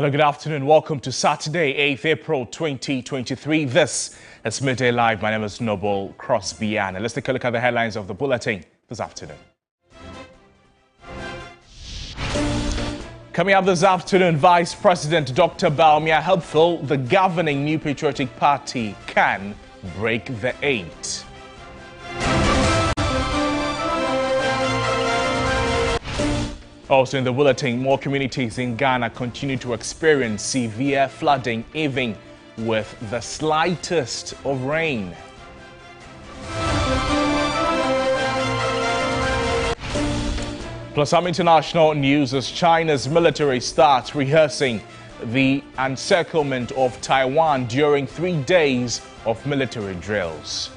Hello, good afternoon. Welcome to Saturday, 8th April 2023. This is Midday Live. My name is Noble Crosby, and let's take a look at the headlines of the bulletin this afternoon. Coming up this afternoon, Vice President Dr. Bawumia hopeful the governing New Patriotic Party can break the 8. Also in the bulletin, more communities in Ghana continue to experience severe flooding, even with the slightest of rain. Plus, some international news as China's military starts rehearsing the encirclement of Taiwan during 3 days of military drills.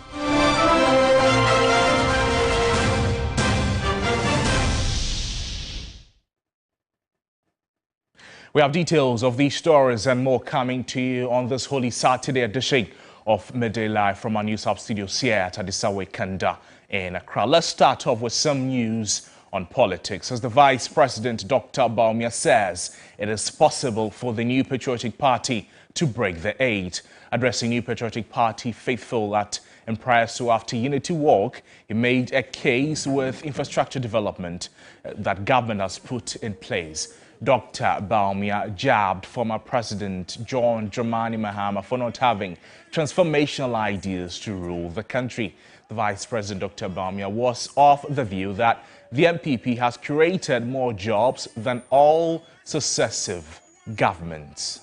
We have details of these stories and more coming to you on this Holy Saturday edition of Midday Live from our news hub studios here at Adisawe Kanda in Accra. Let's start off with some news on politics. As the Vice President Dr. Bawumia says, it is possible for the New Patriotic Party to break the 8. Addressing New Patriotic Party faithful at Impriaso after Unity Walk, he made a case with infrastructure development that government has put in place. Dr. Bawumia jabbed former President John Dramani Mahama for not having transformational ideas to rule the country. The Vice President Dr. Bawumia was of the view that the NPP has created more jobs than all successive governments.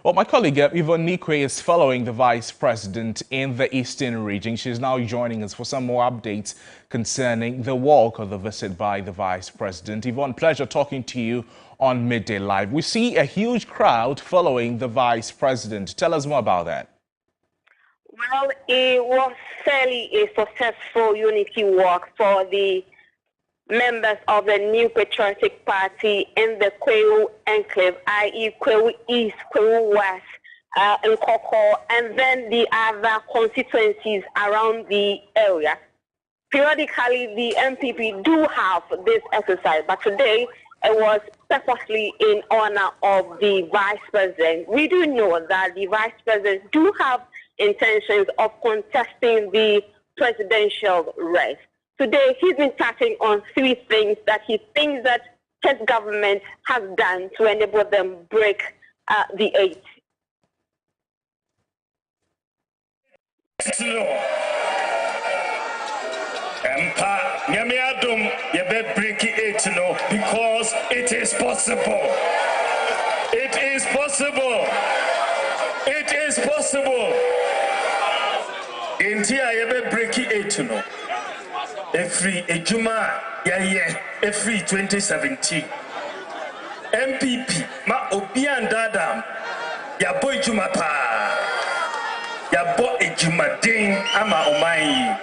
Well, my colleague Yvonne Nikwe is following the Vice President in the Eastern region. She's now joining us for some more updates concerning the walk or the visit by the Vice President. Yvonne, pleasure talking to you on Midday Live. We see a huge crowd following the Vice President. Tell us more about that. Well, it was fairly a successful unity walk for the members of the New Patriotic Party in the Kwewu enclave, i.e. Kwewu East, Kwewu West, Nkoko, and then the other constituencies around the area. Periodically, the NPP do have this exercise, but today it was purposely in honor of the Vice President. We do know that the Vice President do have intentions of contesting the presidential race. Today, he's been touching on 3 things that he thinks that his government has done to enable them break the 8. Because it is possible. It is possible. It is possible. Intia yebe breaki 8 no. Every Ejuma every 2017 MPP ma obian dadam ya boy Juma pa ya bo ejuma ding ama oman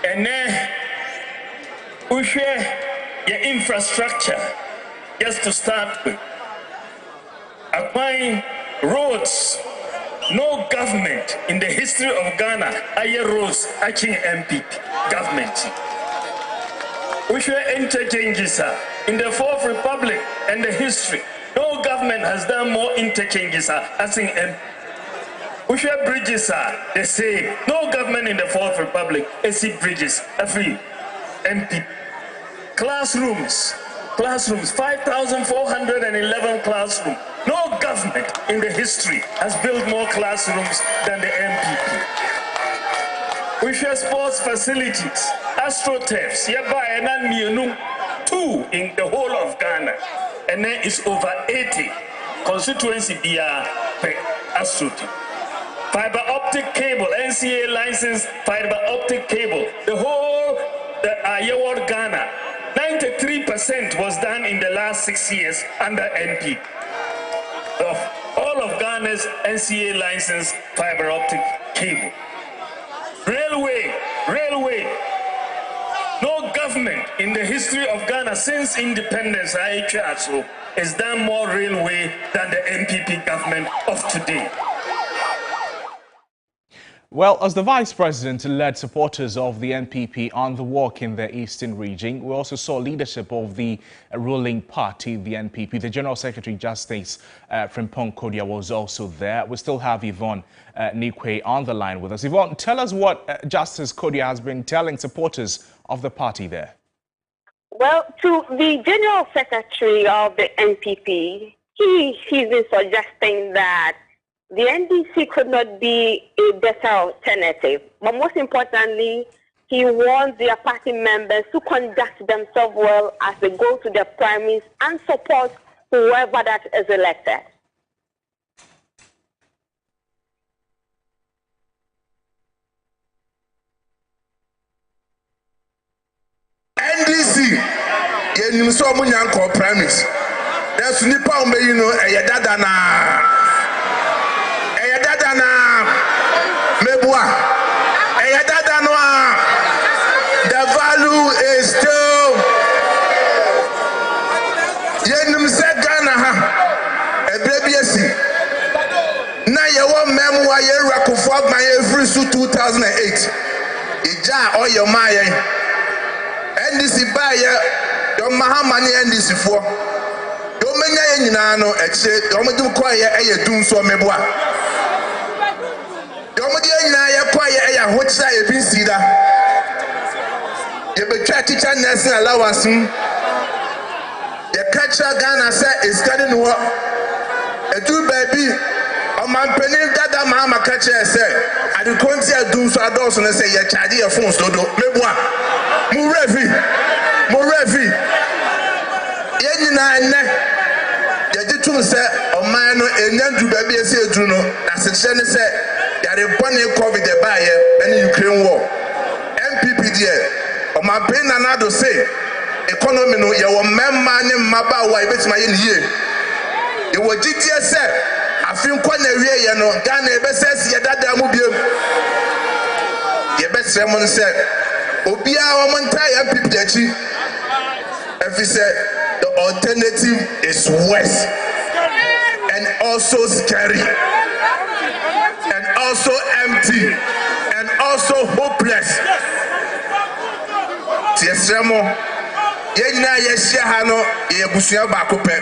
ene uhwe ya infrastructure just to start with acquiring roads. No government in the history of Ghana rose acting MPP government. We should interchanges in the 4th Republic and the history. No government has done more interchanges as in MP. We should bridges the same. No government in the 4th Republic see bridges every MP. Classrooms, 5,411 classrooms. No government in the history has built more classrooms than the NPP. We share sports facilities, astroturfs, hereby and 2 in the whole of Ghana, and then it's over 80 constituency via astroturf. Fiber optic cable, NCA licensed fiber optic cable, the whole Ayaward Ghana. 93% was done in the last 6 years under NPP. Of all of Ghana's NCA licensed fiber optic cable. Railway. No government in the history of Ghana since independence has done more railway than the NPP government of today. Well, as the Vice President led supporters of the NPP on the walk in the Eastern region, we also saw leadership of the ruling party, the NPP. The General Secretary, Justice Frimpong Kodia, was also there. We still have Yvonne Nikwe on the line with us. Yvonne, tell us what Justice Kodia has been telling supporters of the party there. Well, to the General Secretary of the NPP, he's been suggesting that the NDC could not be a better alternative. But most importantly, he wants their party members to conduct themselves well as they go to their primaries and support whoever that is elected. NDC, you saw me call primaries. There's Nipa you know, a dada na. The value is still Yenum Segana a baby. Now you want memoir you record my every 2008. Ija or your Maya and this is by your Mahamani and this is for your many nano, except don't do quiet a doom so meboa. You quiet what side you see that you be teacher nursing allowance. The catcher Ghana said is getting what a two baby on my penny that mama catcher said I do consider doom so I don't say you charge your phones to do meboa Murefi you did to say on my no and then to baby say to know that's a channel said the COVID the buyer and Ukraine war. NPP there. On my brain another say economy no you will member maba why bet my year. You will GTS say I feel quite a real you know Ghana says ya dada mubium. You best someone said Obia Omontai NPP dechi. If he said the alternative is worse and also scary. And also empty, and also hopeless. Tiesemo, yena yesia hano ye busuya bakope.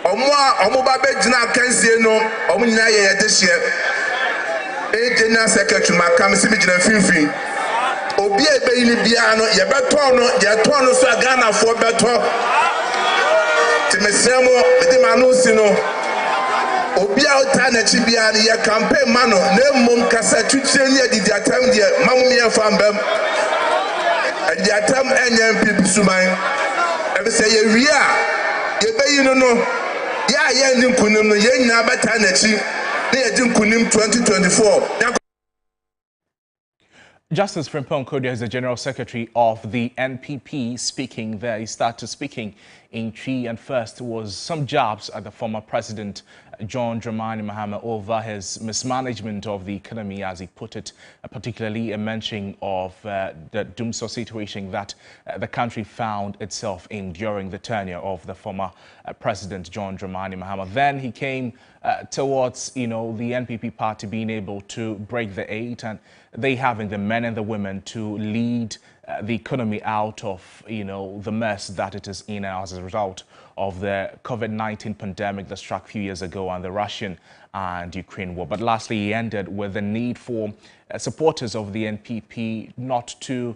Omo be jina kansie no, omo nyina ye dehye. General Secretary makam si bi jina finfin. Obi ebe yini bia no ye beto no, ye to no so Ghana fo beto. Timesemo, edi manu si no. Obi auta na chibia ni ya campaign mano na mum kasa twitire ni adi atam de mamum ye fambam adi atam NPP suman e be say ye wi a ye bayi no ya ye ndi nkunim no ye nyina beta na chi na ye di nkunim 2024. Justice Frimpong Kodia is the General Secretary of the NPP speaking there. He started speaking in Chi, and first was some jabs at the former President John Dramani Mahama over his mismanagement of the economy, as he put it, particularly a mention of the doomsday situation that the country found itself in during the tenure of the former President John Dramani Mahama. Then he came towards, the NPP party being able to break the eight and they having the men and the women to lead the economy out of, the mess that it is in as a result of the COVID-19 pandemic that struck a few years ago and the Russian and Ukraine war. But lastly, he ended with the need for supporters of the NPP not to,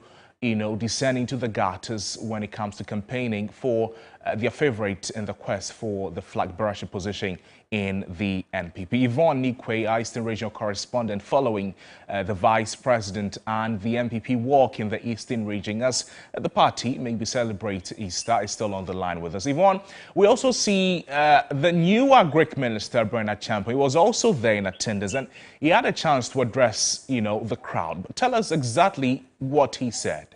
descend into the gutters when it comes to campaigning for their favorite in the quest for the flag bearership position in the NPP. Yvonne Nikwe, Eastern Regional Correspondent, following the Vice President and the NPP walk in the Eastern region as the party maybe celebrate Easter, is still on the line with us. Yvonne, we also see the new Agric Minister, Bernard Champo. He was also there in attendance and he had a chance to address, the crowd. But tell us exactly what he said.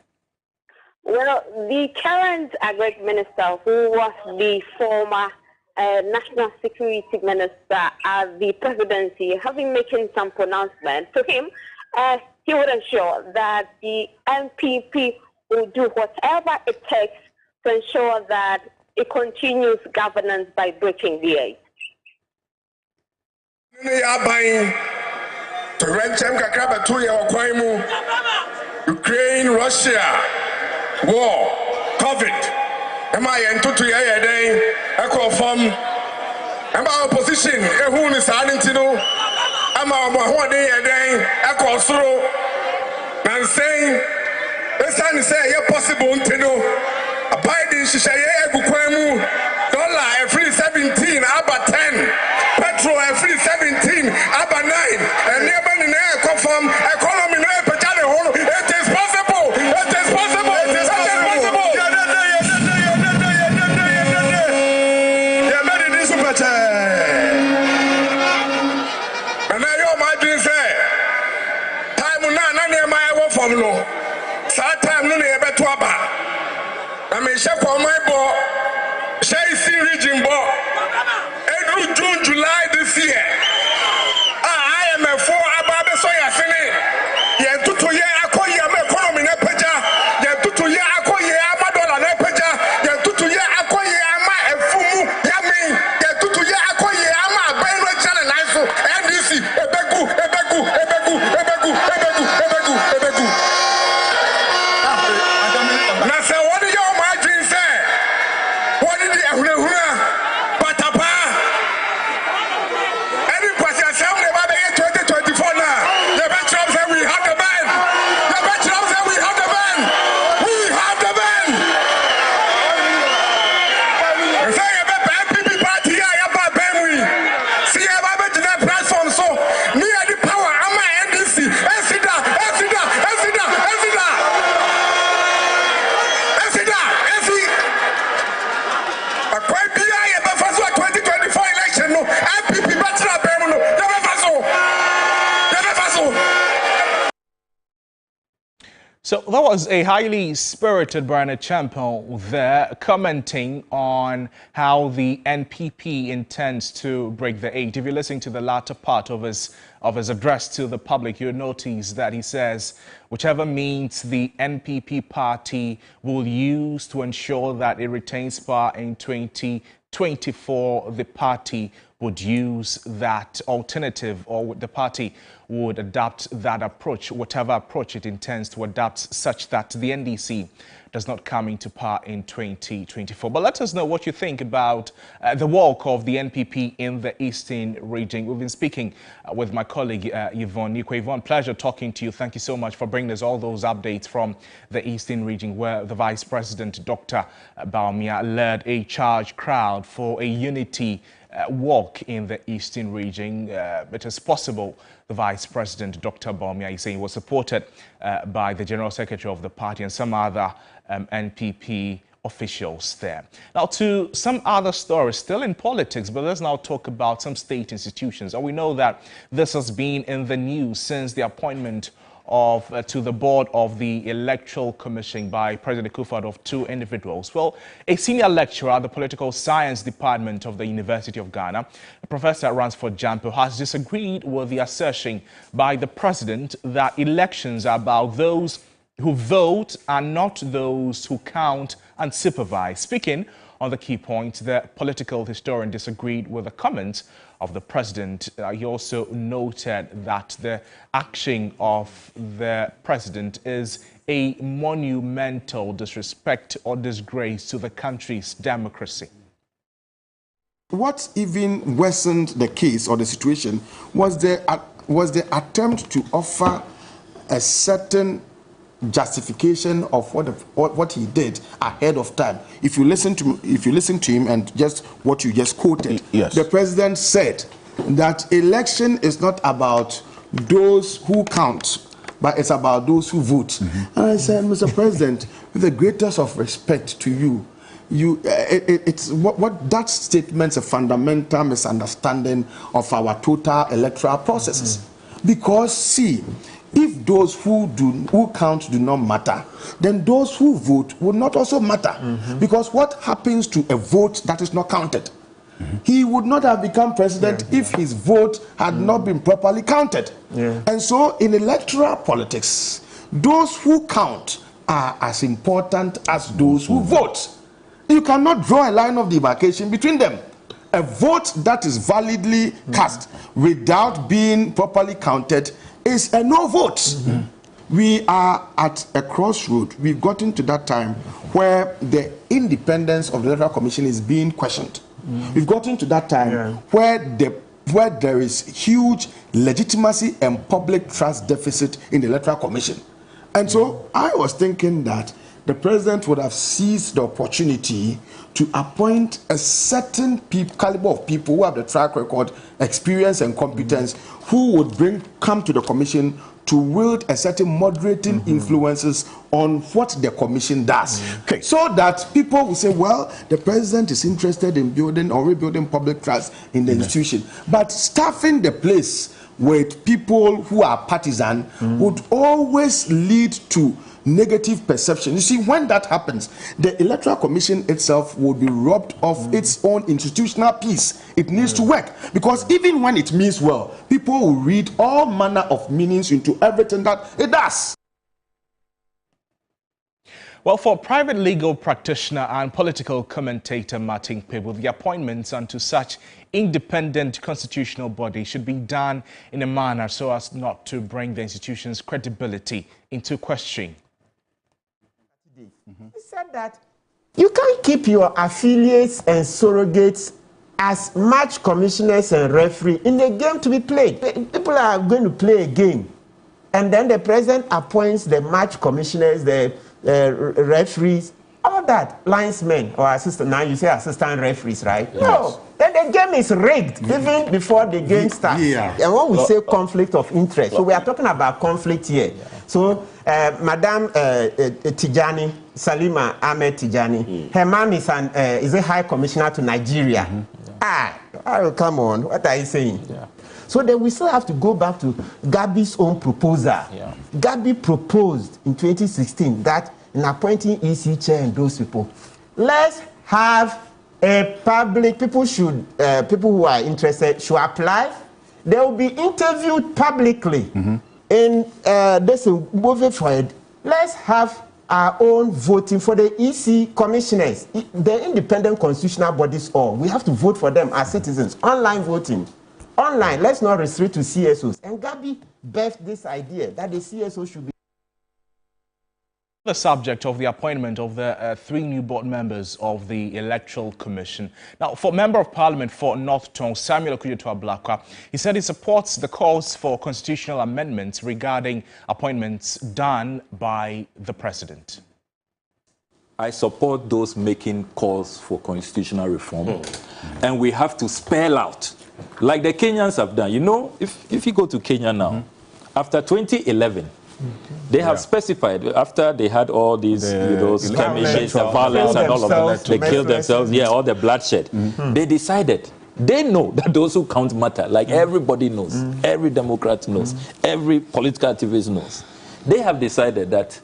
Well, the current Agric Minister, who was the former National Security Minister at the presidency, have been making some pronouncements. To him, he would ensure that the NPP will do whatever it takes to ensure that it continues governance by breaking the eight. To Renchem Kakraba 2 year Okwaimu, Ukraine, Russia, war, COVID. Am I into 2 year day? Echo from am I opposition? Who is Argentino? Am I 1 day a day? Echo through. And saying, the son say, yeah, possible to know. A Biden Shishaye Bukwemu, dollar every 17, about 10. Petrol every 17, about 9. And never in air confirm economy no pajana holo. It is possible. It is possible. It is possible. Yeah, many this super. And now your margin say time na near my work from no. Sad time no near better about. I mean, chef on my board, Chasing region board. Every June, July this year. I am a 4 Ababe Soya Sini. Yet to year Akoya economy nepeja. Yet to year Akoya Amadola nepeja. Yet to year Akoya Ama Efumu Yami. Yet to year Akoya Ama Benro Channel Iso. NDC Ebegu. Nasa what do your margin say? What did the Patapa? Any person say about the year 2024 now. The veteran say we have the man. The veteran say we have the man. We have the man. Say about MPP party here about Benwi. See about the platform so near the power. I'm my NDC. Esida. So that was a highly spirited Bernard Champon there commenting on how the NPP intends to break the 8. If you listen to the latter part of his address to the public, you'll notice that he says whichever means the NPP party will use to ensure that it retains power in 2024, the party would use that alternative, or the party would adopt that approach, whatever approach it intends to adopt, such that the NDC does not come into power in 2024. But let us know what you think about the walk of the NPP in the Eastern region. We've been speaking with my colleague Yvonne Nikwe. Yvonne, pleasure talking to you. Thank you so much for bringing us all those updates from the Eastern region, where the Vice President, Dr. Bawumia, led a charged crowd for a unity walk in the Eastern region. It is possible the Vice President, Dr. Bawumia, is saying was supported by the General Secretary of the party and some other NPP officials there. Now to some other stories still in politics, but let's now talk about some state institutions. And we know that this has been in the news since the appointment to the board of the Electoral Commission by President Kufuor of 2 individuals. Well, a senior lecturer at the Political Science Department of the University of Ghana, Professor Ransford Jampo, has disagreed with the assertion by the president that elections are about those who vote and not those who count and supervise. Speaking on the key point, the political historian disagreed with the comments of the president. He also noted that the action of the president is a monumental disrespect or disgrace to the country's democracy. What even worsened the case or the situation was the attempt to offer a certain justification of what he did ahead of time. If you listen to him and just what you just quoted, yes. The president said that election is not about those who count, but it's about those who vote. Mm-hmm. And I said, Mr. President, with the greatest of respect to you, it's what that statement's a fundamental misunderstanding of our total electoral processes. Mm-hmm. Because see, if those who count do not matter, then those who vote will not also matter. Mm-hmm. Because what happens to a vote that is not counted? Mm-hmm. He would not have become president if his vote had not been properly counted. Yeah. And so in electoral politics, those who count are as important as those who vote. You cannot draw a line of demarcation between them. A vote that is validly cast without being properly counted is a no vote. We are at a crossroad. We've gotten to that time where the independence of the Electoral Commission is being questioned. We've gotten to that time where there is huge legitimacy and public trust deficit in the Electoral Commission. And so I was thinking that the president would have seized the opportunity to appoint a certain caliber of people who have the track record, experience, and competence, who would come to the commission to wield a certain moderating influences on what the commission does. Okay. So that people will say, well, the president is interested in building or rebuilding public trust in the institution. But staffing the place with people who are partisan would always lead to negative perception. You see, when that happens, the Electoral Commission itself will be robbed of its own institutional piece. It needs to work, because even when it means well, people will read all manner of meanings into everything that it does. Well, for private legal practitioner and political commentator Martin Pebu, the appointments onto such independent constitutional body should be done in a manner so as not to bring the institution's credibility into question. He said that you can't keep your affiliates and surrogates as match commissioners and referees in the game to be played. People are going to play a game, and then the president appoints the match commissioners, the referees, all that, linesmen or assistant. Now you say assistant referees, right? Yes. No, then the game is rigged even before the game starts. Yeah. And when we say conflict of interest, so we are talking about conflict here. Yeah. So Madam Tijani, Salima Ahmed Tijani, her mom is a high commissioner to Nigeria. Oh, come on, what are you saying? Yeah. So then we still have to go back to Gabi's own proposal. Yeah. Gabi proposed in 2016 that in appointing EC chair and those people, let's have a public, people who are interested should apply. They will be interviewed publicly in this moving forward. Let's have our own voting for the EC commissioners, the independent constitutional bodies. All we have to vote for them as citizens. Online voting. Online, let's not restrict to CSOs. And Gabi birthed this idea that the CSO should be the subject of the appointment of the 3 new board members of the Electoral Commission. Now, for Member of Parliament for North Tongue, Samuel Okudzeto-Ablakwa, he said he supports the calls for constitutional amendments regarding appointments done by the president. I support those making calls for constitutional reform. And we have to spell out, like the Kenyans have done. You know, if you go to Kenya now, after 2011, they have specified, after they had all these skirmishes, the violence and all of that, they killed themselves, all the bloodshed. They decided, they know that those who count matter, like everybody knows, every Democrat knows, every political activist knows. They have decided that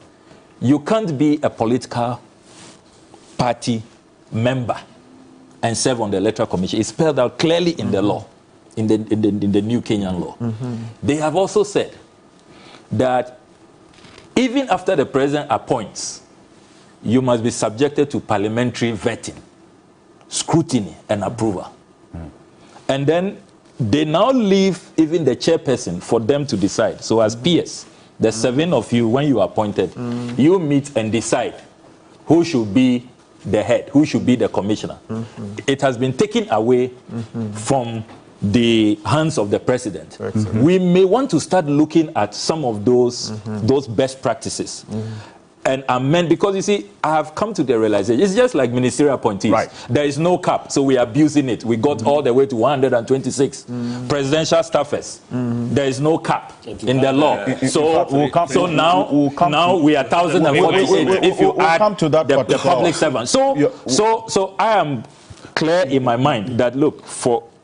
you can't be a political party member and serve on the Electoral Commission. It's spelled out clearly in the law, in the new Kenyan law. They have also said that even after the president appoints, you must be subjected to parliamentary vetting, scrutiny, and approval. And then they now leave even the chairperson for them to decide. So as peers, the 7 of you, when you are appointed, you meet and decide who should be the head, who should be the commissioner. It has been taken away from the hands of the president. We may want to start looking at some of those best practices and amend, because you see, I have come to the realization, it's just like ministerial appointees. There is no cap, so we are abusing it. We got all the way to 126 presidential staffers. There is no cap in the law. So now we are 1,048 if you add the public servants. So I am clear in my mind that, look,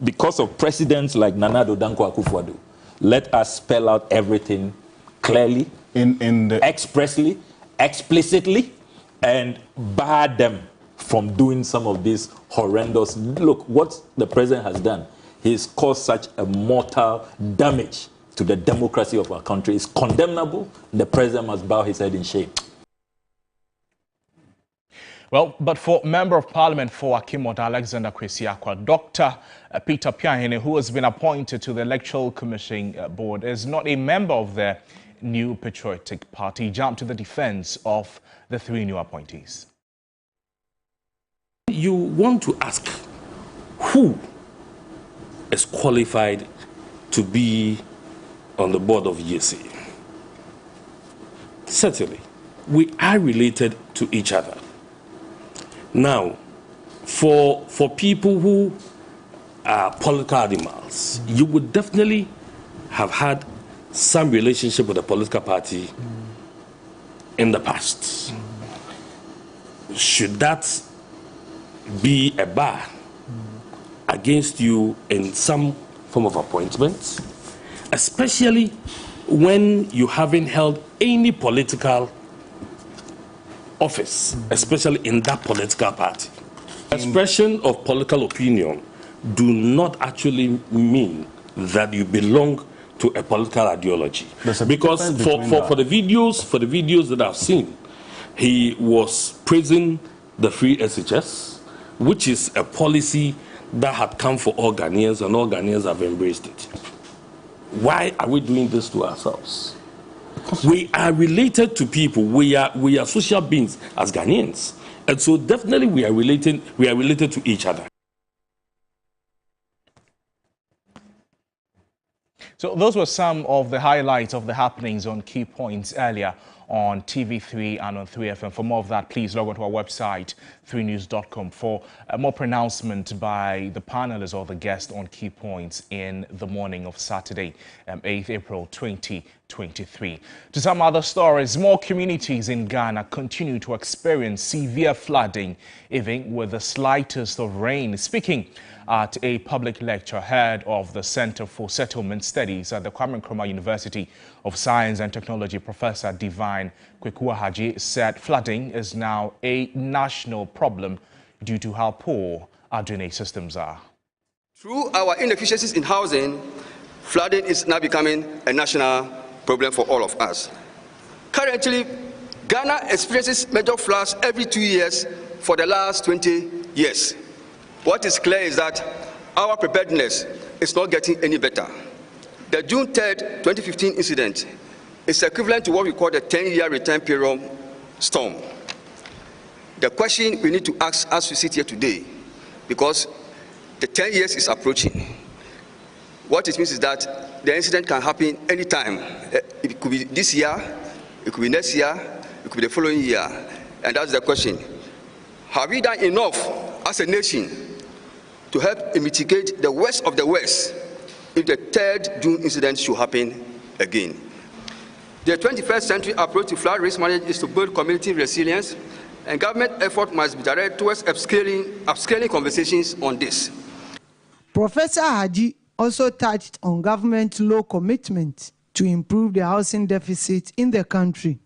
because of presidents like Nana Addo Dankwa Akufo-Addo, let us spell out everything clearly, expressly, explicitly, and bar them from doing some of these horrendous. Look, what the president has done, he's caused such a mortal damage to the democracy of our country. It's condemnable. The president must bow his head in shame. Well, but for Member of Parliament for Akimota, Alexander Kwesi-Arquah, Dr. Peter Piahene, who has been appointed to the Electoral Commission Board, is not a member of the New Patriotic Party. He jumped to the defense of the three new appointees. You want to ask who is qualified to be on the board of EAC. Certainly, we are related to each other. Now, for people who are political animals, you would definitely have had some relationship with a political party in the past. Should that be a bar against you in some form of appointment, especially when you haven't held any political office, especially in that political party? Expression of political opinion do not actually mean that you belong to a political ideology. Because for the videos that I've seen, he was praising the free SHS, which is a policy that had come for all Ghanaians, and all Ghanaians have embraced it. Why are we doing this to ourselves? We are related to people. We are social beings as Ghanaians, and so definitely we are related to each other. So those were some of the highlights of the happenings on Key Points earlier on TV3 and on 3FM. For more of that, please log on to our website, 3news.com, for a more pronouncement by the panelists or the guests on Key Points in the morning of Saturday, 8th April 2023. To some other stories, more communities in Ghana continue to experience severe flooding, even with the slightest of rain. Speaking at a public lecture, head of the Center for Settlement Studies at the Kwame Nkrumah University of Science and Technology, Professor Divine Kwekuahaji, said flooding is now a national problem due to how poor our drainage systems are. Through our inefficiencies in housing, flooding is now becoming a national problem for all of us. Currently, Ghana experiences major floods every 2 years for the last 20 years. What is clear is that our preparedness is not getting any better. The June 3rd, 2015 incident is equivalent to what we call the 10-year return period storm. The question we need to ask as we sit here today, because the 10 years is approaching, what it means is that the incident can happen anytime. It could be this year, it could be next year, it could be the following year. And that's the question. Have we done enough as a nation to help mitigate the worst of the worst if the 3rd June incident should happen again? The 21st century approach to flood risk management is to build community resilience, and government effort must be directed towards upscaling conversations on this. Professor Haji also touched on government's low commitment to improve the housing deficit in the country.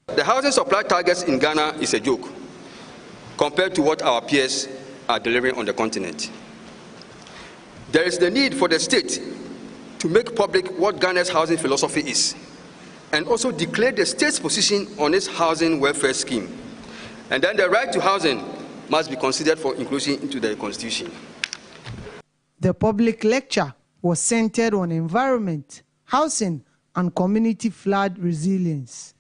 The housing supply targets in Ghana is a joke compared to what our peers are delivering on the continent. There is the need for the state to make public what Ghana's housing philosophy is, and also declare the state's position on its housing welfare scheme. And then the right to housing must be considered for inclusion into the constitution. The public lecture was centered on environment, housing, and community flood resilience.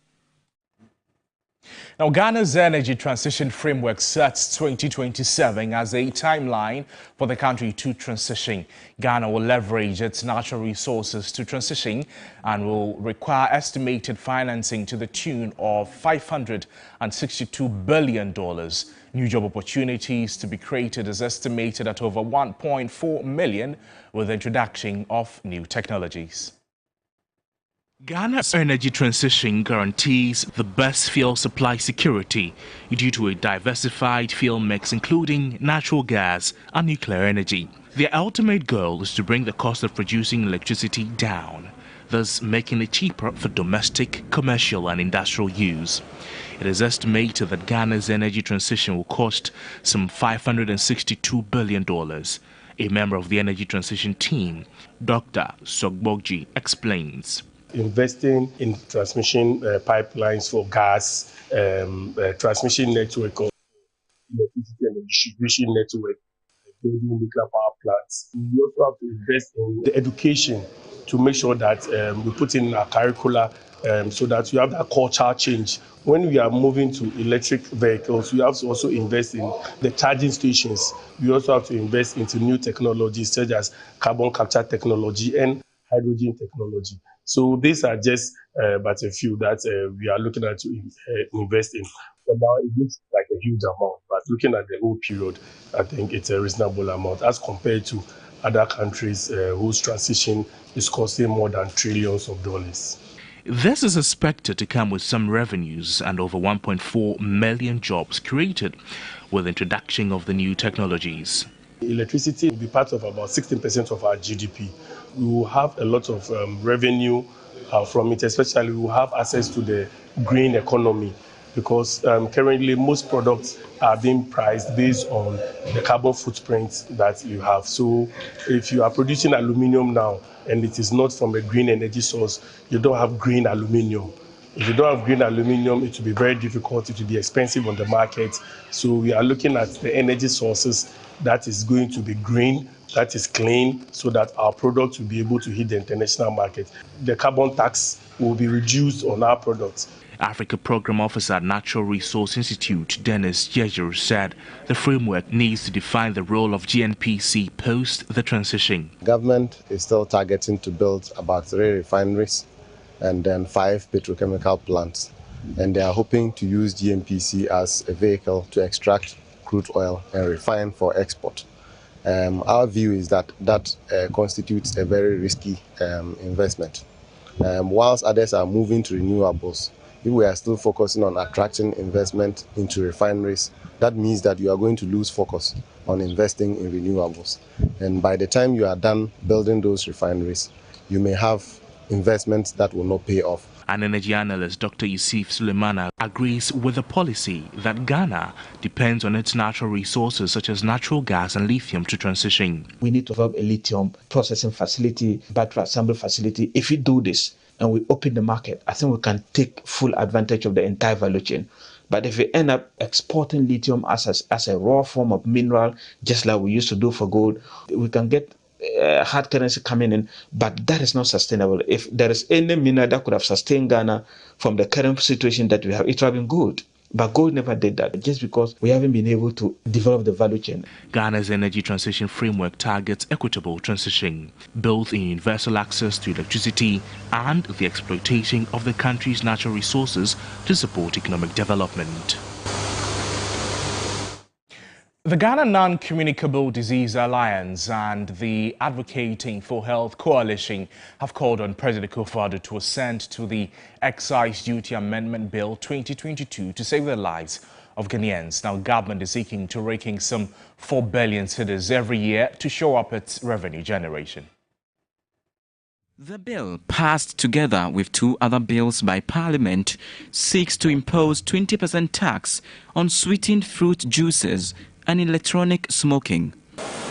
Now, Ghana's energy transition framework sets 2027 as a timeline for the country to transition. Ghana will leverage its natural resources to transition and will require estimated financing to the tune of $562 billion. New job opportunities to be created is estimated at over 1.4 million with the introduction of new technologies. Ghana's energy transition guarantees the best fuel supply security due to a diversified fuel mix including natural gas and nuclear energy. Their ultimate goal is to bring the cost of producing electricity down, thus making it cheaper for domestic, commercial and industrial use. It is estimated that Ghana's energy transition will cost some $562 billion. A member of the energy transition team, Dr. Sogbogji, explains. Investing in transmission pipelines for gas, transmission network distribution network, building nuclear power plants. We also have to invest in the education to make sure that we put in our curricula so that we have that cultural change. When we are moving to electric vehicles, we have to also invest in the charging stations. We also have to invest into new technologies such as carbon capture technology and hydrogen technology. So these are just but a few that we are looking at to invest in. But now it looks like a huge amount, but looking at the whole period, I think it's a reasonable amount as compared to other countries whose transition is costing more than trillions of dollars. This is expected to come with some revenues and over 1.4 million jobs created with the introduction of the new technologies. Electricity will be part of about 16% of our GDP. We will have a lot of revenue from it, especially we will have access to the green economy because currently most products are being priced based on the carbon footprint that you have. So if you are producing aluminium now and it is not from a green energy source, you don't have green aluminium. If you don't have green aluminium, it will be very difficult, it will be expensive on the market. So we are looking at the energy sources that is going to be green, that is clean, so that our products will be able to hit the international market. The carbon tax will be reduced on our products. Africa Program Officer at Natural Resource Institute, Dennis Jejer, said the framework needs to define the role of GNPC post the transition. Government is still targeting to build about 3 refineries and then 5 petrochemical plants. And they are hoping to use GNPC as a vehicle to extract crude oil and refine for export. Our view is that constitutes a very risky investment. Whilst others are moving to renewables, if we are still focusing on attracting investment into refineries, that means that you are going to lose focus on investing in renewables. And by the time you are done building those refineries, you may have investments that will not pay off. An energy analyst, Dr. Yusuf Suleimana, agrees with the policy that Ghana depends on its natural resources such as natural gas and lithium to transition. We need to develop a lithium processing facility, battery assembly facility. If we do this and we open the market, I think we can take full advantage of the entire value chain. But if we end up exporting lithium as a raw form of mineral, just like we used to do for gold, we can get hard currency coming in, but that is not sustainable. If there is any mineral that could have sustained Ghana from the current situation that we have, it would have been good. But gold never did that, just because we haven't been able to develop the value chain. Ghana's energy transition framework targets equitable transition, both in universal access to electricity and the exploitation of the country's natural resources to support economic development. The Ghana Non-Communicable Disease Alliance and the Advocating for Health Coalition have called on President Akufo-Addo to assent to the Excise Duty Amendment Bill 2022 to save the lives of Ghanaians. Now, government is seeking to rake in some 4 billion cedis every year to show up its revenue generation. The bill, passed together with 2 other bills by Parliament, seeks to impose 20% tax on sweetened fruit juices and electronic smoking.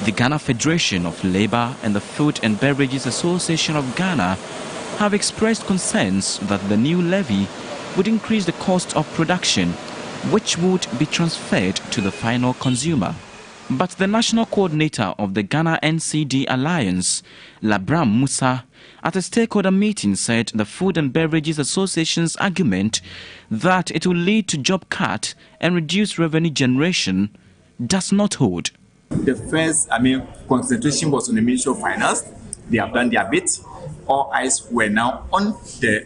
The Ghana Federation of Labour and the Food and Beverages Association of Ghana have expressed concerns that the new levy would increase the cost of production, which would be transferred to the final consumer. But the national coordinator of the Ghana NCD Alliance, Labram Musa, at a stakeholder meeting said the Food and Beverages Association's argument that it will lead to job cut and reduce revenue generation does not hold. The first, concentration was on the Ministry of Finance. They have done their bit. All eyes were now on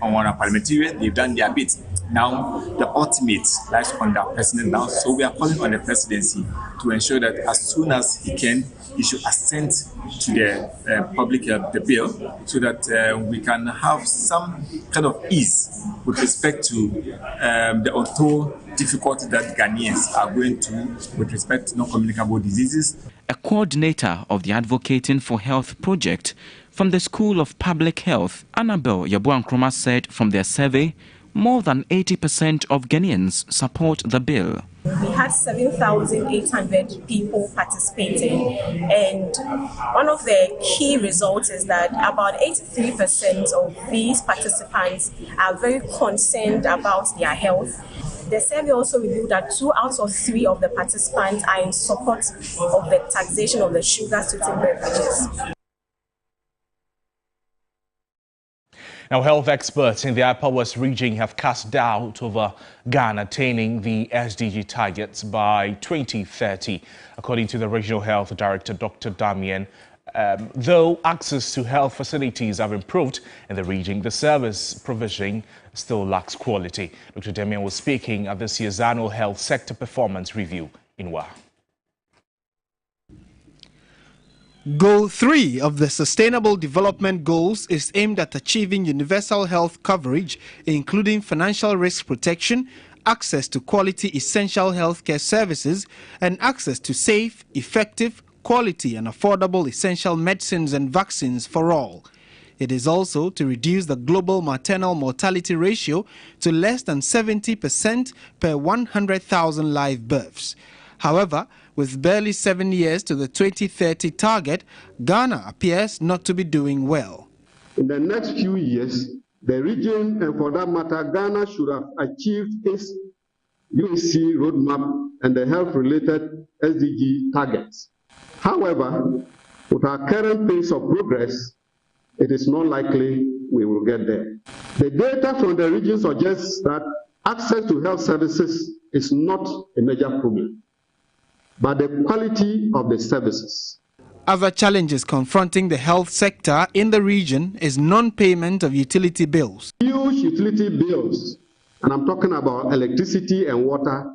our parliamentarians. They've done their bit. Now, the ultimate lies on the president now. So we are calling on the presidency to ensure that as soon as he can, he should assent to the public the bill so that we can have some kind of ease with respect to the untold difficulty that Ghanaians are going to with respect to non-communicable diseases. A coordinator of the Advocating for Health project from the School of Public Health, Annabel Yabuankroma, said from their survey, more than 80% of Ghanaians support the bill. We had 7,800 people participating, and one of the key results is that about 83% of these participants are very concerned about their health. The survey also revealed that 2 out of 3 of the participants are in support of the taxation of the sugar-sweetened beverages. Now, health experts in the Upper West region have cast doubt over Ghana attaining the SDG targets by 2030. According to the Regional Health Director, Dr. Damien, though access to health facilities have improved in the region, the service provision still lacks quality. Dr. Damien was speaking at this year's annual Health Sector Performance Review in WA. Goal 3 of the Sustainable Development Goals is aimed at achieving universal health coverage, including financial risk protection, access to quality essential healthcare services, and access to safe, effective, quality and affordable essential medicines and vaccines for all. It is also to reduce the global maternal mortality ratio to less than 70% per 100,000 live births. However, with barely 7 years to the 2030 target, Ghana appears not to be doing well. In the next few years, the region, and for that matter, Ghana should have achieved its UNC roadmap and the health-related SDG targets. However, with our current pace of progress, it is not likely we will get there. The data from the region suggests that access to health services is not a major problem, but the quality of the services. Other challenges confronting the health sector in the region is non-payment of utility bills. Huge utility bills, and I'm talking about electricity and water,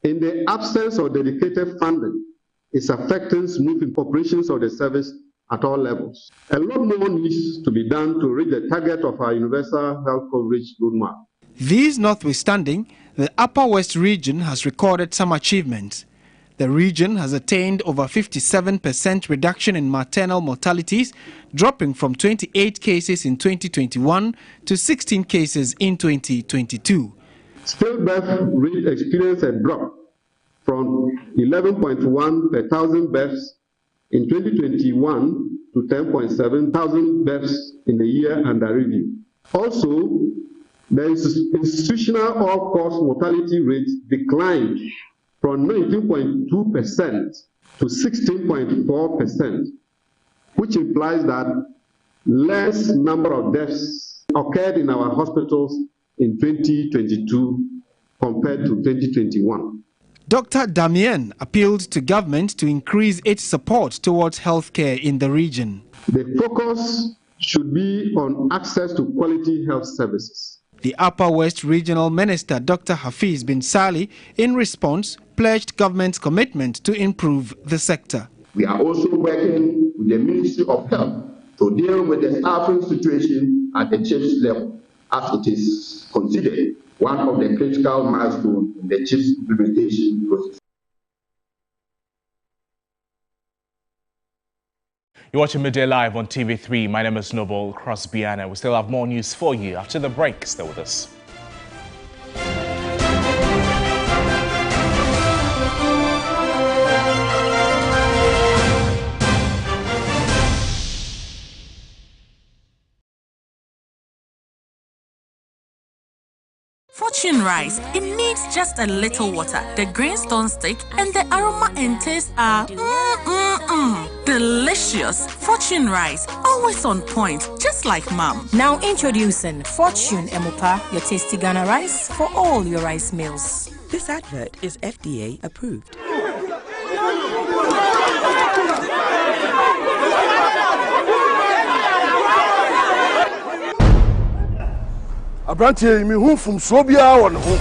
in the absence of dedicated funding, is affecting smooth operations of the service at all levels. A lot more needs to be done to reach the target of our universal health coverage roadmap. These notwithstanding, the Upper West region has recorded some achievements. The region has attained over 57% reduction in maternal mortalities, dropping from 28 cases in 2021 to 16 cases in 2022. Stillbirth rate experienced a drop from 11.1 per thousand births in 2021 to 10.7 thousand births in the year under review. Also, the institutional all-cause mortality rate declined from 19.2% to 16.4%, which implies that less number of deaths occurred in our hospitals in 2022 compared to 2021. Dr. Damien appealed to government to increase its support towards healthcare in the region. The focus should be on access to quality health services. The Upper West Regional Minister, Dr. Hafiz bin Sali, in response, pledged government's commitment to improve the sector. We are also working with the Ministry of Health to deal with the staffing situation at the chief's level, as it is considered one of the critical milestones in the chief's implementation process. You're watching Midday Live on TV3. My name is Noble Crosby-Anna. We still have more news for you after the break. Stay with us. Fortune rice, it needs just a little water. The grains don't stick and the aroma and taste are delicious. Fortune rice, always on point, just like mom. Now introducing Fortune Emupa, your tasty Ghana rice for all your rice meals. This advert is FDA approved. Abrantie mi hu fum so bia won ho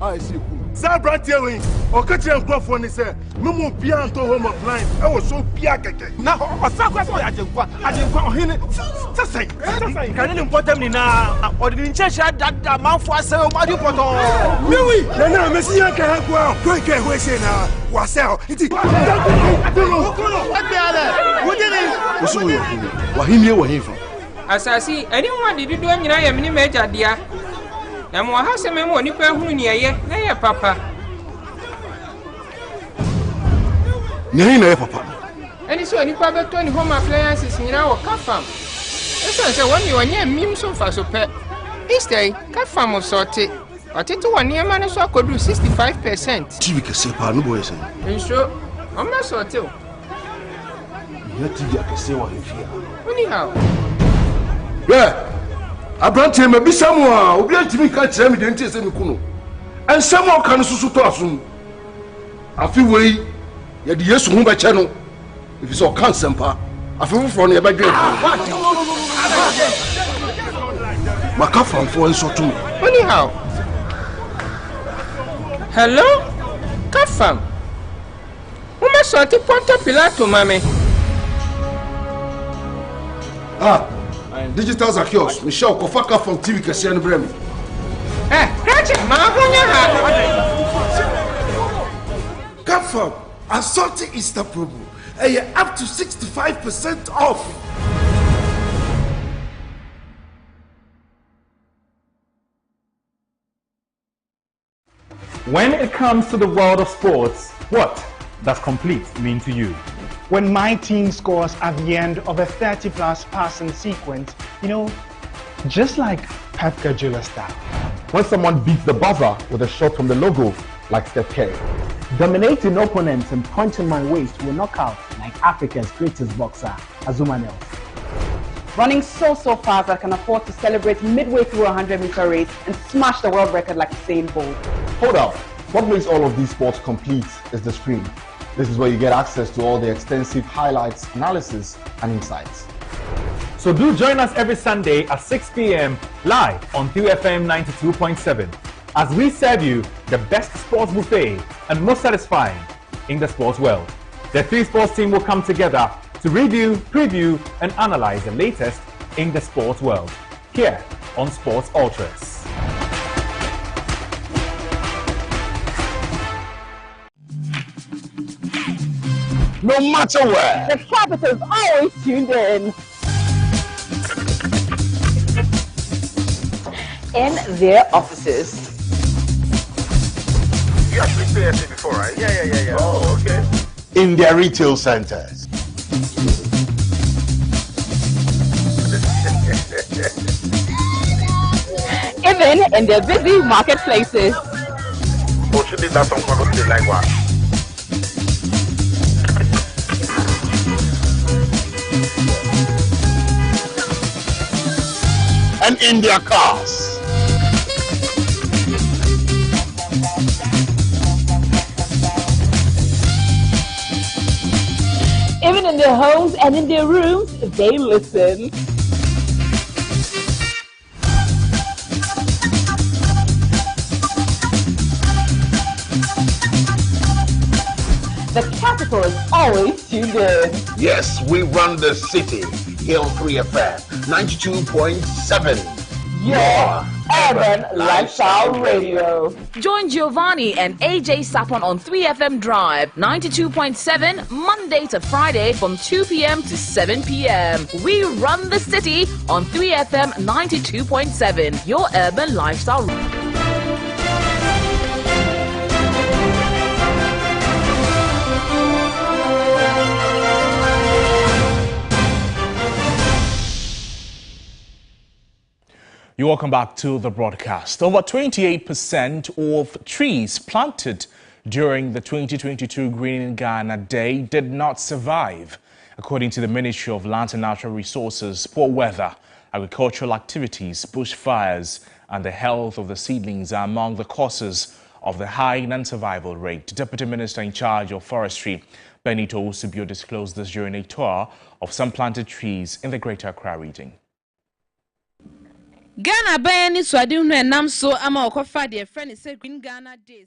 ai si ku za abrantie we o ka kire nkrofo ni se me mo bia nto home of line e wo so bia keke na o sa kwa so ajenkwa ohene sesai kan ni important ni na o di nchesha dada manfo ase o ma di poto mewi na me si yan ka ha kwa ko ke ho se na wa se o iti wa himie wa himfa asasi anyone did do anyina ya mini meja dia na mo ha se me mo nipa hunu ne ye na ye papa ne na ye papa ani so nipa beto ni home appliances nyina wo ka fam eso se woni onye mim so fa so pe istay ka fam sorte Ọtịtụ wọ nneɛma no so akɔduru 65%. TV kɛseɛ paa no bɔyɛ sɛ. Nso, ɔmma sɔɔte o. Nyɛ TV akɛseɛ wɔ ahemfie a. Woni ha o. Hwɛ, aberanteɛ mabisa mu a obi antumi ka kyerɛ me deɛ nti sɛ meku no. Ɛnsɛm a ɔka no susu tɔ asom. Afe wei, yɛde Yesu ho bɛkyɛ no. Ɛfiri sɛ ɔka nsɛm pa. Afe foforɔ no yɛbɛdwene. Maka famfoɔ nso to me. Woni ha o. Hello? Kafam. Uma sorte Ponto Pilato, mami. Digital Zacchaeus, Michelle Kofaka from TV Kasian Bremi. Ratchet, Mahonia. Kafam, assorted Easter promo. And you're up to 65% off. When it comes to the world of sports, what does complete mean to you? When my team scores at the end of a 30-plus passing sequence, just like Pep Guardiola style. When someone beats the buzzer with a shot from the logo, like Steph Curry. Dominating opponents and punching my waist to a knockout, like Africa's greatest boxer, Azuma Nelson. Running so fast that I can afford to celebrate midway through a 100-meter race and smash the world record like Usain Bolt. Hold up. What makes all of these sports complete is the stream. This is where you get access to all the extensive highlights, analysis, and insights. So do join us every Sunday at 6 p.m. live on 2FM 92.7 as we serve you the best sports buffet and most satisfying in the sports world. The three sports team will come together to review, preview, and analyze the latest in the sports world here on Sports Ultras. No matter where, the Capitals always tuned in their offices. You actually played it before, right? Yeah. Oh, okay. In their retail centers. Even in their busy marketplaces. Oh, should that song like what? And in their cars. Even in their homes and in their rooms, they listen. The capital is always tuned in. Yes, we run the city. Hill 3 FM 92.7. Your Urban Lifestyle Radio. Join Giovanni and AJ Sapon on 3FM Drive 92.7 Monday to Friday from 2 p.m. to 7 p.m. We run the city on 3FM 92.7. Your Urban Lifestyle Radio. You're welcome back to the broadcast. Over 28% of trees planted during the 2022 Green in Ghana Day did not survive. According to the Ministry of Land and Natural Resources, poor weather, agricultural activities, bushfires, and the health of the seedlings are among the causes of the high non-survival rate. Deputy Minister in charge of Forestry, Benito Usibio, disclosed this during a tour of some planted trees in the Greater Accra region. Ghana bayani swadi unu enam so ama okofa de friend say Green Ghana Day.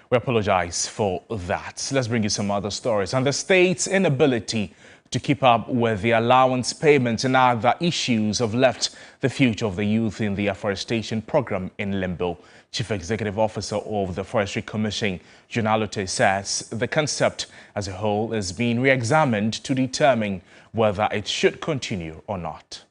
We apologize for that. Let's bring you some other stories. And the state's inability to keep up with the allowance payments and other issues have left the future of the youth in the afforestation program in limbo. Chief Executive Officer of the Forestry Commission, Jonalote, says the concept as a whole is being re-examined to determine whether it should continue or not.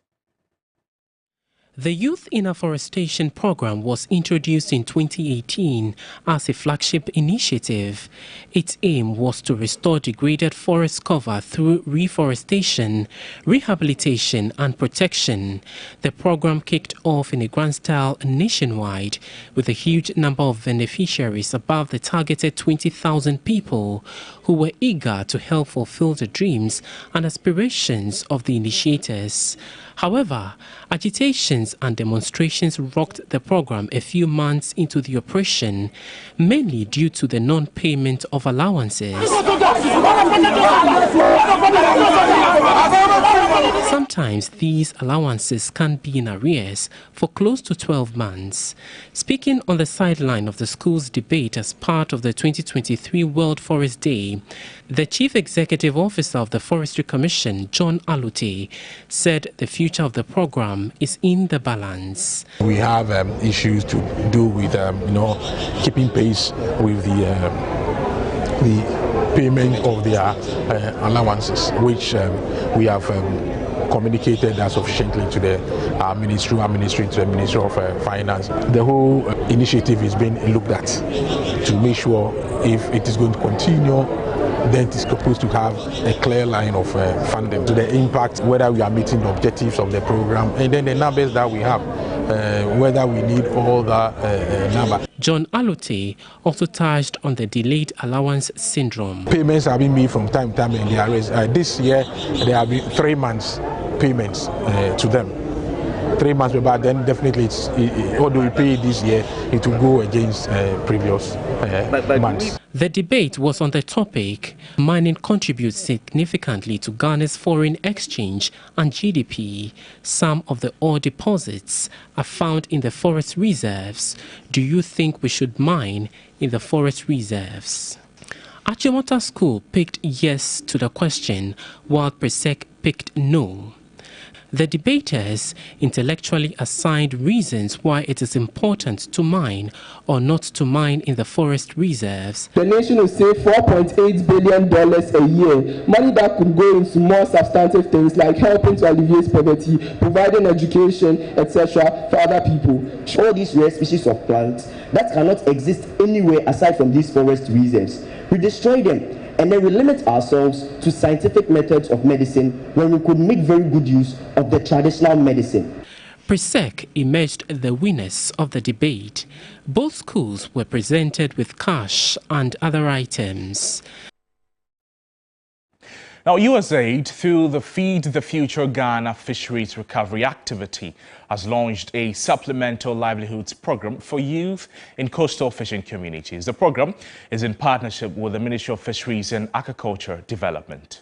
The Youth in Afforestation program was introduced in 2018 as a flagship initiative. Its aim was to restore degraded forest cover through reforestation, rehabilitation and protection. The program kicked off in a grand style nationwide with a huge number of beneficiaries, above the targeted 20,000 people who were eager to help fulfill the dreams and aspirations of the initiators. However, agitations and demonstrations rocked the program a few months into the operation, mainly due to the non-payment of allowances. Sometimes these allowances can be in arrears for close to 12 months. Speaking on the sideline of the school's debate as part of the 2023 World Forest Day, the Chief Executive Officer of the Forestry Commission, John Alute, said the future of the program is in the balance. We have issues to do with keeping pace with the payment of their allowances, which we have communicated that sufficiently to the Ministry of Finance. The whole initiative is being looked at to make sure if it is going to continue, then it is supposed to have a clear line of funding to the impact, whether we are meeting the objectives of the program, and then the numbers that we have, whether we need all that number. John Alute also touched on the delayed allowance syndrome. Payments have been made from time to time in the arrears. This year, there have been 3 months payments to them. 3 months, but then definitely, although we pay this year, it will go against previous months. The debate was on the topic, mining contributes significantly to Ghana's foreign exchange and GDP. Some of the ore deposits are found in the forest reserves. Do you think we should mine in the forest reserves? Achimota School picked yes to the question, while Presec picked no. The debaters intellectually assigned reasons why it is important to mine or not to mine in the forest reserves. The nation will save $4.8 billion a year, money that could go into more substantive things like helping to alleviate poverty, providing education, etc. for other people. All these rare species of plants that cannot exist anywhere aside from these forest reserves, we destroy them. And then we limit ourselves to scientific methods of medicine when we could make very good use of the traditional medicine. Presec emerged the winners of the debate. Both schools were presented with cash and other items. Now, USAID, through the Feed the Future Ghana Fisheries Recovery Activity, has launched a supplemental livelihoods program for youth in coastal fishing communities. The program is in partnership with the Ministry of Fisheries and Aquaculture Development.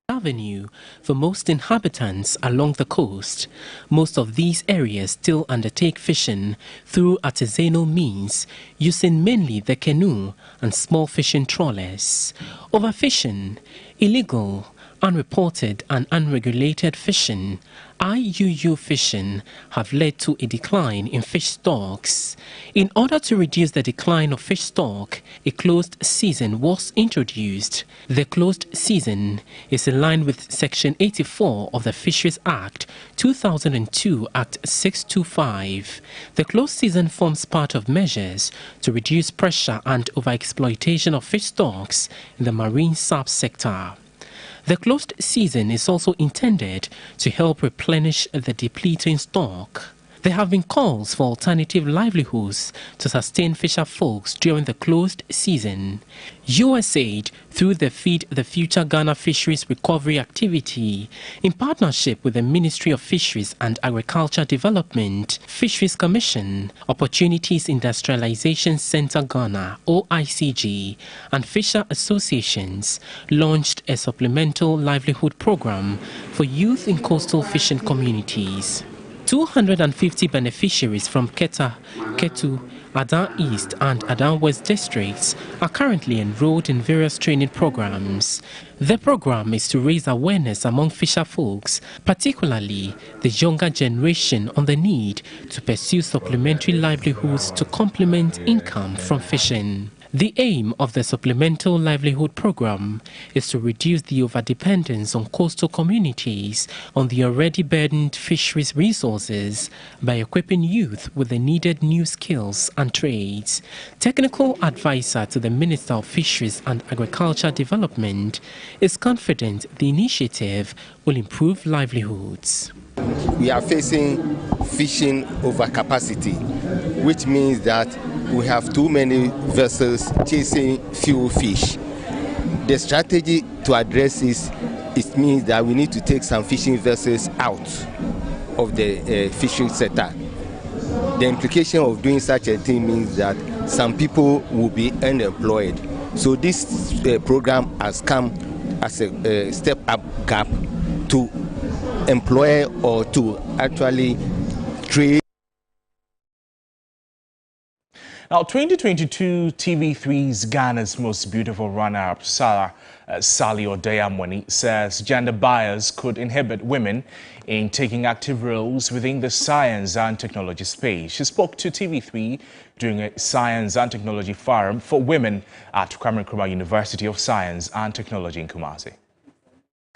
Avenue for most inhabitants along the coast. Most of these areas still undertake fishing through artisanal means, using mainly the canoe and small fishing trawlers. Overfishing, illegal, unreported and unregulated fishing, IUU fishing, have led to a decline in fish stocks. In order to reduce the decline of fish stock, a closed season was introduced. The closed season is in line with Section 84 of the Fisheries Act 2002 Act 625. The closed season forms part of measures to reduce pressure and overexploitation of fish stocks in the marine subsector. The closed season is also intended to help replenish the depleting stock. There have been calls for alternative livelihoods to sustain fisher folks during the closed season. USAID, through the Feed the Future Ghana Fisheries Recovery Activity, in partnership with the Ministry of Fisheries and Agriculture Development, Fisheries Commission, Opportunities Industrialization Center Ghana, OICG, and Fisher Associations, launched a supplemental livelihood program for youth in coastal fishing communities. 250 beneficiaries from Keta, Ketu, Adan East and Adan West districts are currently enrolled in various training programs. The program is to raise awareness among fisher folks, particularly the younger generation, on the need to pursue supplementary livelihoods to complement income from fishing. The aim of the Supplemental Livelihood Program is to reduce the overdependence on coastal communities on the already burdened fisheries resources by equipping youth with the needed new skills and trades. Technical advisor to the Minister of Fisheries and Agriculture Development is confident the initiative will improve livelihoods. We are facing fishing overcapacity, which means that we have too many vessels chasing few fish. The strategy to address this, it means that we need to take some fishing vessels out of the fishing sector. The implication of doing such a thing means that some people will be unemployed. So this program has come as a step-up gap to employ or to actually trade. Now, 2022 TV3's Ghana's Most Beautiful runner-up, Sally Odeyamwani, says gender bias could inhibit women in taking active roles within the science and technology space. She spoke to TV3 during a Science and Technology Forum for Women at Kwame Nkrumah University of Science and Technology in Kumasi.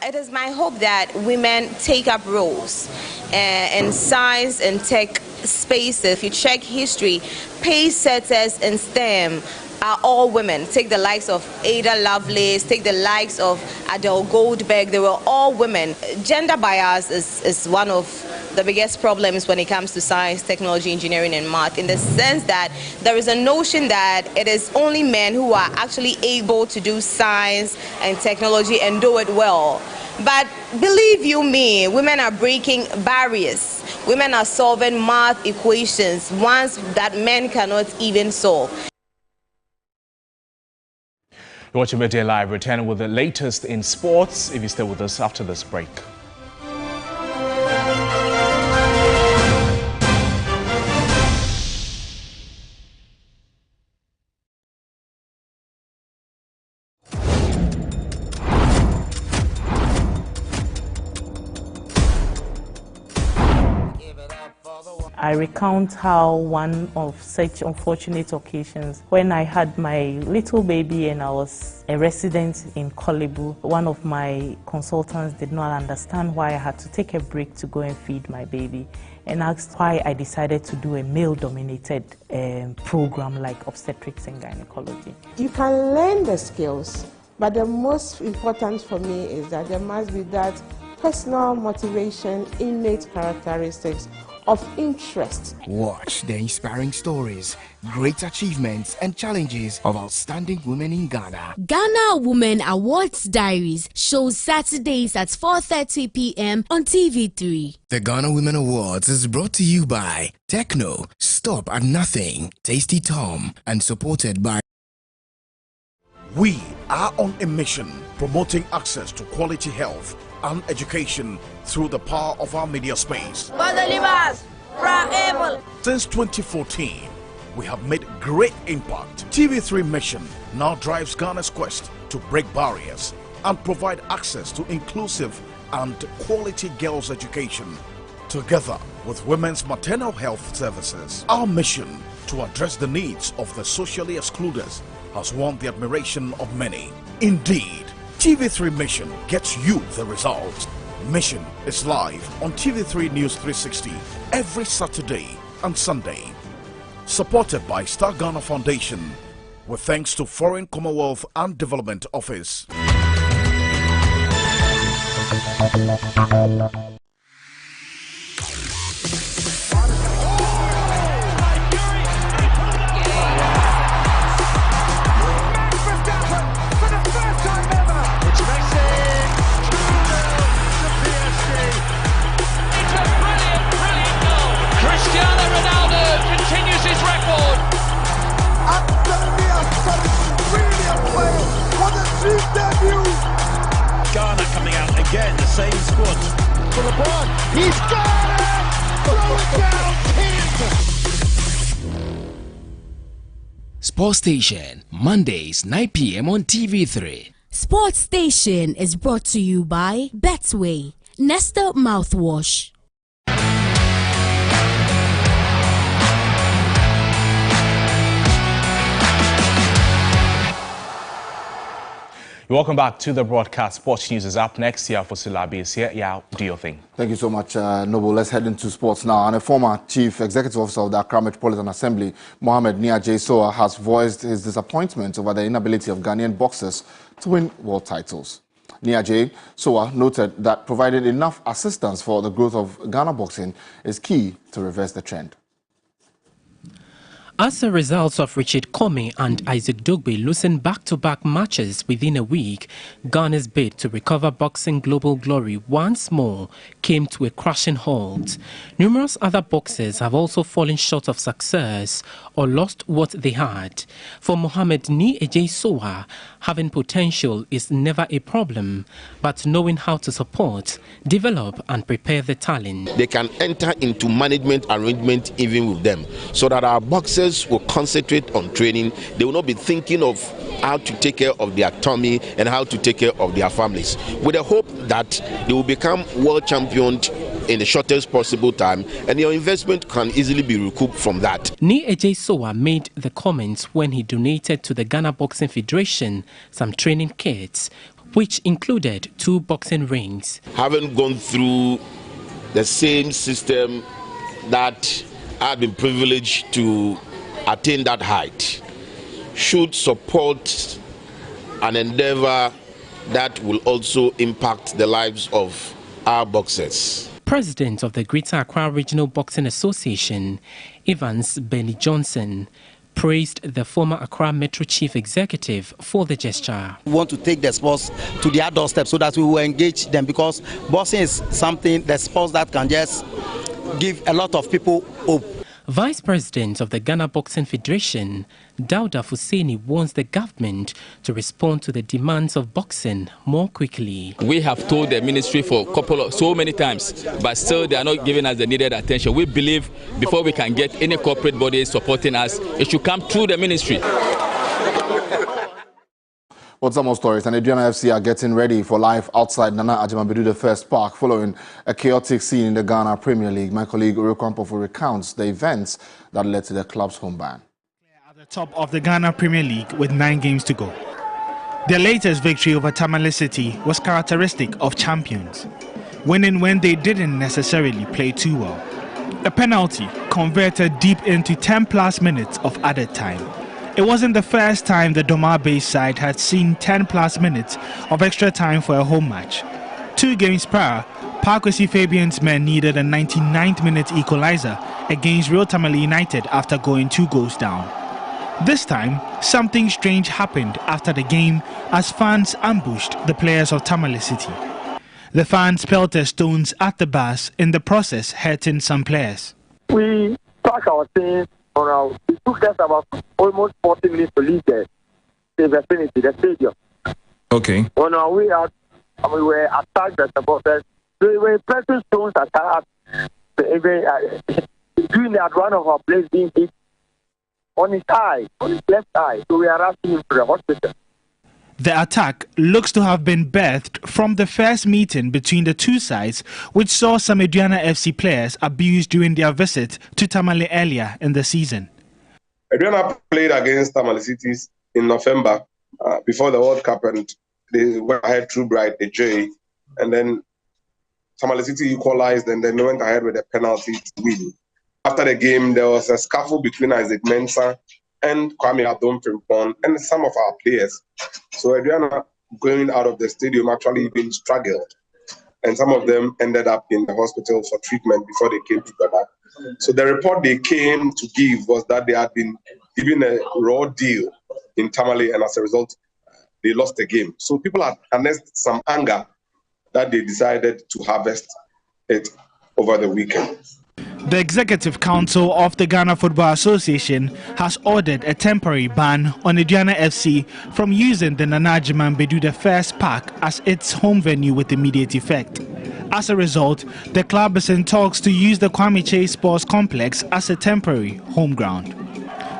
It is my hope that women take up roles in science and tech spaces. If you check history, pace setters in STEM are all women. Take the likes of Ada Lovelace, take the likes of Adele Goldberg, they were all women. Gender bias is one of the biggest problems when it comes to science, technology, engineering, and math, in the sense that there is a notion that it is only men who are actually able to do science and technology and do it well. But believe you me, women are breaking barriers. Women are solving math equations, ones that men cannot even solve. You're watching Midday Live, returning with the latest in sports if you stay with us after this break. I recount how one of such unfortunate occasions, when I had my little baby and I was a resident in Kolebu, one of my consultants did not understand why I had to take a break to go and feed my baby, and asked why I decided to do a male-dominated program like obstetrics and gynecology. You can learn the skills, but the most important for me is that there must be that personal motivation, innate characteristics of interest. Watch the inspiring stories, great achievements and challenges of outstanding women in Ghana. Ghana Women Awards Diaries shows Saturdays at 4:30 p.m. on TV3. The Ghana Women Awards is brought to you by Techno, Stop at Nothing, Tasty Tom, and supported by... We are on a mission promoting access to quality health and education through the power of our media space. Since 2014, we have made great impact. TV3 mission now drives Ghana's quest to break barriers and provide access to inclusive and quality girls' education, together with women's maternal health services. Our mission to address the needs of the socially excluded has won the admiration of many. Indeed, TV3 Mission gets you the results. Mission is live on TV3 News 360 every Saturday and Sunday. Supported by Star Ghana Foundation, with thanks to Foreign Commonwealth and Development Office. Ghana coming out again, the same squad. For LeBron, he's got it! Throw it down, Sports Station, Mondays 9 p.m. on TV3. Sports Station is brought to you by Betway, Nesta Mouthwash. Welcome back to the broadcast. Sports News is up next. Here for Silabi is here. Yeah, do your thing. Thank you so much, Noble. Let's head into sports now. And a former Chief Executive Officer of the Accra Metropolitan Assembly, Mohammed Nia J. Soa, has voiced his disappointment over the inability of Ghanaian boxers to win world titles. Nia J. Soa noted that providing enough assistance for the growth of Ghana boxing is key to reverse the trend. As a result of Richard Comey and Isaac Dogbe losing back-to-back matches within a week, Ghana's bid to recover boxing global glory once more came to a crashing halt. Numerous other boxers have also fallen short of success or lost what they had. For Mohammed Nia J. Soa, having potential is never a problem, but knowing how to support, develop and prepare the talent. They can enter into management arrangement even with them, so that our boxers will concentrate on training. They will not be thinking of how to take care of their tummy and how to take care of their families, with the hope that they will become world champions in the shortest possible time, and your investment can easily be recouped from that. Nia J. Soa made the comments when he donated to the Ghana Boxing Federation some training kits, which included 2 boxing rings. Having gone through the same system that I've been privileged to attain that height, should support an endeavor that will also impact the lives of our boxers. President of the Greater Accra Regional Boxing Association, Evans Benny Johnson, praised the former Accra Metro Chief Executive for the gesture. We want to take the sports to their doorstep so that we will engage them, because boxing is something, the sports that can just give a lot of people hope. Vice President of the Ghana Boxing Federation, Dauda Fuseni, wants the government to respond to the demands of boxing more quickly. We have told the ministry for so many times, but still they are not giving us the needed attention. We believe before we can get any corporate body supporting us, it should come through the ministry. What's some more stories? And Adriana FC are getting ready for life outside Nana Agyemang Badu First Park following a chaotic scene in the Ghana Premier League. My colleague Uru Kwampofo recounts the events that led to the club's home ban. At the top of the Ghana Premier League with 9 games to go. Their latest victory over Tamale City was characteristic of champions, winning when they didn't necessarily play too well. A penalty converted deep into 10+ minutes of added time. It wasn't the first time the Doma-based side had seen 10+ minutes of extra time for a home match. 2 games prior, Parkwesi Fabian's men needed a 99th minute equalizer against Real Tamale United after going 2 goals down. This time, something strange happened after the game as fans ambushed the players of Tamale City. The fans pelted stones at the bus, in the process hurting some players. We pack our things. It took us about almost 40 minutes to leave the vicinity, the stadium. Okay. On our way out, we were attacked by supporters. We were pressing stones at us. Doing that, one of our players being hit on his eye, on his left eye. So we are rushing him to the hospital. The attack looks to have been birthed from the first meeting between the two sides, which saw some Aduana FC players abused during their visit to Tamale earlier in the season. Aduana played against Tamale City in November before the World Cup, and they went ahead through Bright AJ, and then Tamale City equalized, and then they went ahead with a penalty to win. After the game, there was a scuffle between Isaac Mensah and Kwame Adom-Frimpong and some of our players. So Aduana going out of the stadium actually even struggled. And some of them ended up in the hospital for treatment before they came together. So the report they came to give was that they had been given a raw deal in Tamale, and as a result, they lost the game. So people had harnessed some anger that they decided to harvest it over the weekend. The Executive Council of the Ghana Football Association has ordered a temporary ban on Aduana FC from using the Nana Agyemang Badu First Park as its home venue with immediate effect. As a result, the club is in talks to use the Kwame Chase Sports Complex as a temporary home ground.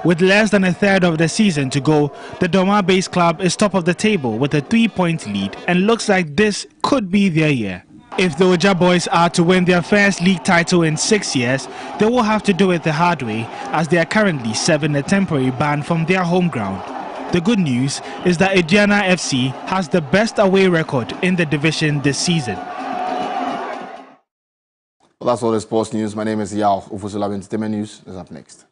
With less than a third of the season to go, the Doma-based club is top of the table with a 3-point lead and looks like this could be their year. If the Oja boys are to win their first league title in 6 years, they will have to do it the hard way, as they are currently serving a temporary ban from their home ground. The good news is that Aduana FC has the best away record in the division this season. Well, that's all the sports news. My name is Yao. Ufusula Entertainment News is up next.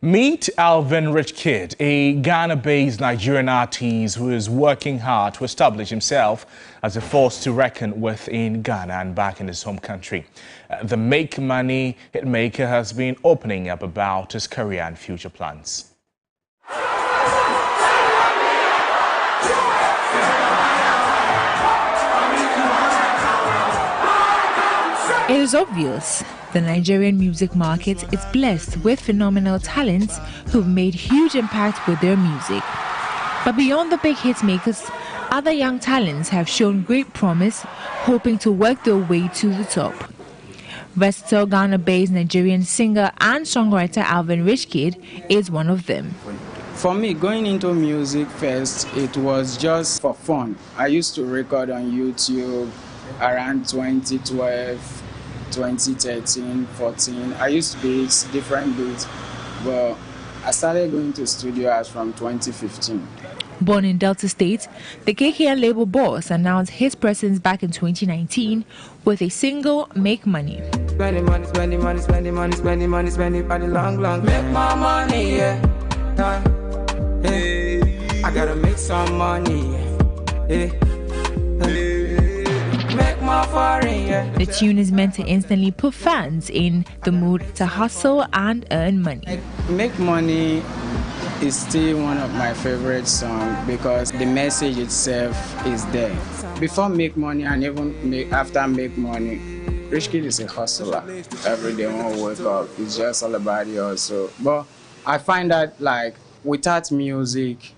Meet Alvin Rich Kid, a Ghana-based Nigerian artist who is working hard to establish himself as a force to reckon with in Ghana and back in his home country. The Make Money hitmaker has been opening up about his career and future plans. It is obvious the Nigerian music market is blessed with phenomenal talents who've made huge impact with their music. But beyond the big hit makers, other young talents have shown great promise, hoping to work their way to the top. Versatile Ghana-based Nigerian singer and songwriter Alvin Rich Kid is one of them. For me, going into music first, it was just for fun. I used to record on YouTube around 2012, 2013, 14. I used to beat different beats, but I started going to studios from 2015. Born in Delta State, the KKN label boss announced his presence back in 2019 with a single, Make Money. Spending money, spending money, spending money, spending money, spending money, long, long. Make my money, yeah. Hey, I gotta make some money, yeah. Make my foreign, yeah. The tune is meant to instantly put fans in the mood to hustle and earn money. Make Money is still one of my favorite songs because the message itself is there. Before Make Money and even after Make Money, Rich Kid is a hustler. Every day when we wake up, it's just all about the hustle. But I find that like without music,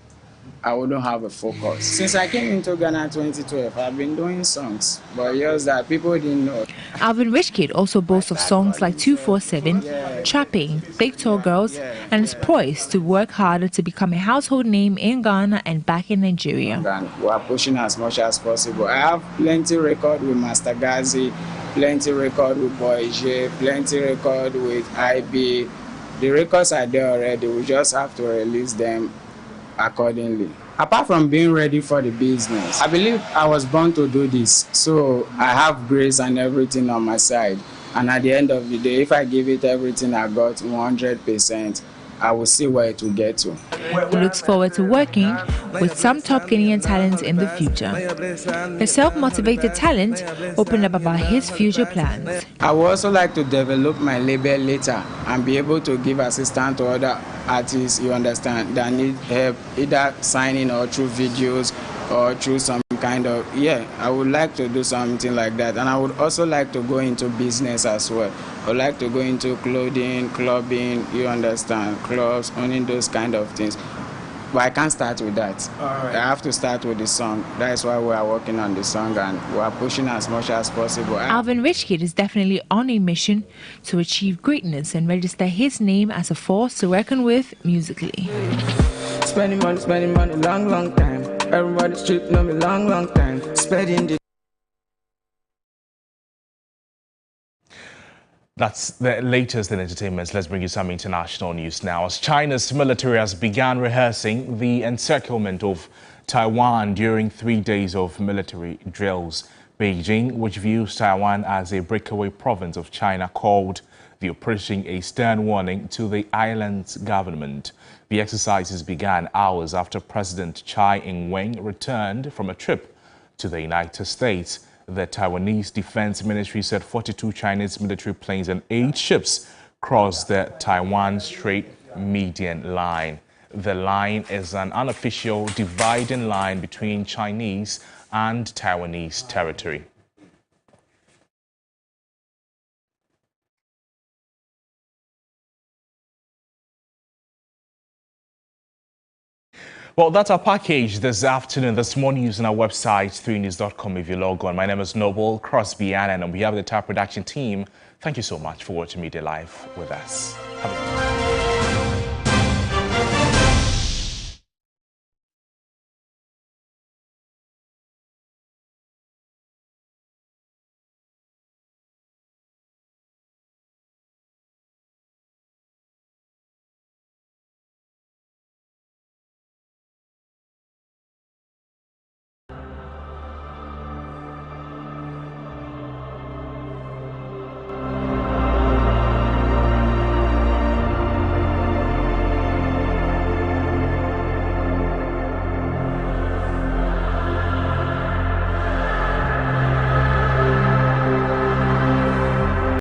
I wouldn't have a focus. Since I came into Ghana in 2012, I've been doing songs, but just that people didn't know. Alvin Rich Kid also boasts of songs like 247, Trapping, Big Tall Girls, and is poised to work harder to become a household name in Ghana and back in Nigeria. We are pushing as much as possible. I have plenty record with Master Gazi, plenty record with Boy J, plenty record with IB. The records are there already. We just have to release them accordingly. Apart from being ready for the business, I believe I was born to do this, so I have grace and everything on my side, and at the end of the day, if I give it everything I got 100%, I will see where it will get to. He looks forward to working with some top Ghanaian talents in the future. The self-motivated talent opened up about his future plans. I would also like to develop my label later and be able to give assistance to other artists, you understand, that need help, either signing or through videos or through some kind of, I would like to do something like that. And I would also like to go into business as well. I would like to go into clothing, clubbing, you understand, clubs, owning those kind of things. But I can't start with that. I have to start with the song. That's why we are working on the song and we are pushing as much as possible. Alvin Rich Kid is definitely on a mission to achieve greatness and register his name as a force to reckon with musically. Spending money, long, long time. Everybody stripping on me, long, long time. Spending the That's the latest in entertainment. Let's bring you some international news now. As China's military has begun rehearsing the encirclement of Taiwan during 3 days of military drills, Beijing, which views Taiwan as a breakaway province of China, called the operation a stern warning to the island's government. The exercises began hours after President Tsai Ing-wen returned from a trip to the United States. The Taiwanese Defense Ministry said 42 Chinese military planes and 8 ships crossed the Taiwan Strait median line. The line is an unofficial dividing line between Chinese and Taiwanese territory. Well, that's our package this afternoon. There's more news on our website, 3news.com, if you log on. My name is Noble Crosby, and on behalf of the entire production team, thank you so much for watching Media Live with us. Have a good day.